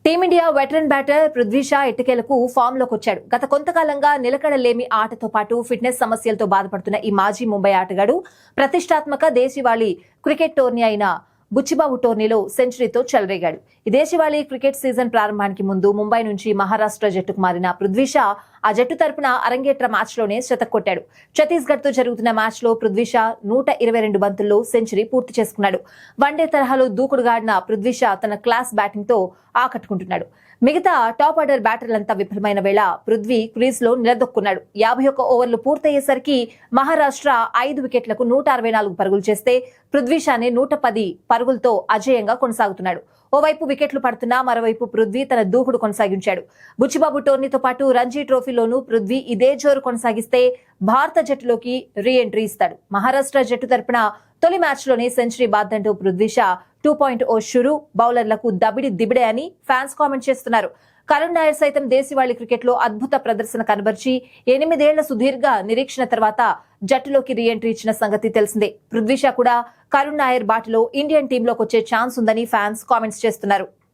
Team India veteran batter Prithvi Shah ఎట్టకేలకు form లోకి వచ్చాడు. గత కొంతకాలంగా నిలకడలేమి ఆటతో పాటు ఫిట్నెస్ సమస్యలతో బాధపడుతున్న ఈ మాజీ ముంబై ఆటగాడు ప్రతిష్టాత్మక దేశీవాళీ క్రికెట్ టోర్నీ అయిన బుచ్చిబాబు టోర్నీలో సెంచరీతో చెలరేగాడు. ఈ దేశీవాళీ క్రికెట్ సీజన్ ప్రారంభానికి ముందు ముంబై నుంచి మహారాష్ట్ర జట్టుకు మారిన పృథ్వీ షా ఆ జట్టు తరపున అరంగేట్ర మ్యాచ్ లోనే శతక్ కొట్టాడు. ఛత్తీస్గఢ్ తో జరుగుతున్న మ్యాచ్ లో పృథ్వీ షా 122 బంతుల్లో సెంచరీ పూర్తి చేసుకున్నాడు. వన్డే తరహాలో దూకుడుగా ఆడిన పృథ్వీ షా తన క్లాస్ బ్యాటింగ్ తో ఆకట్టుకుంటున్నాడు. మిగతా టాప్ ఆర్డర్ బ్యాటర్లంతా విఫలమైన వేళ పృథ్వీ క్రీజ్ లో నిలదొక్కున్నాడు. 51 ఓవర్లు పూర్తయ్యేసరికి మహారాష్ట్ర 5 వికెట్లకు 164 పరుగులు చేస్తే పృథ్వీ షానే 110 పరుగులతో అజేయంగా కొనసాగుతున్నాడు. ఓవైపు వికెట్లు పడుతున్నా మరోవైపు పృథ్వీ తన దూకుడు కొనసాగించాడు. బుచ్చిబాబు టోర్నీతో పాటు రంజీ ట్రోఫీలోనూ పృథ్వీ ఇదే జోరు కొనసాగిస్తే భారత జట్టులోకి రీ ఎంట్రీ ఇస్తాడు. మహారాష్ట్ర జట్టు తరపున తొలి మ్యాచ్ లోనే సెంచరీ బాద్దంటూ పృథ్వీ షా 2.0 షురు, బౌలర్లకు దబిడి దిబిడే అని ఫ్యాన్స్ కామెంట్ చేస్తున్నారు. కరుణ్ నాయర్ సైతం దేశీవాళీ క్రికెట్ లో అద్భుత ప్రదర్శన కనబర్చి 8 ఏళ్ల సుదీర్ఘ నిరీక్షణ తర్వాత జట్టులోకి రీ ఎంట్రీ ఇచ్చిన సంగతి తెలిసిందే. పృథ్వీ షా కూడా కరుణ్ నాయర్ బాటలో ఇండియన్ టీంలోకి వచ్చే ఛాన్స్ ఉందని ఫ్యాన్స్ కామెంట్స్ చేస్తున్నారు.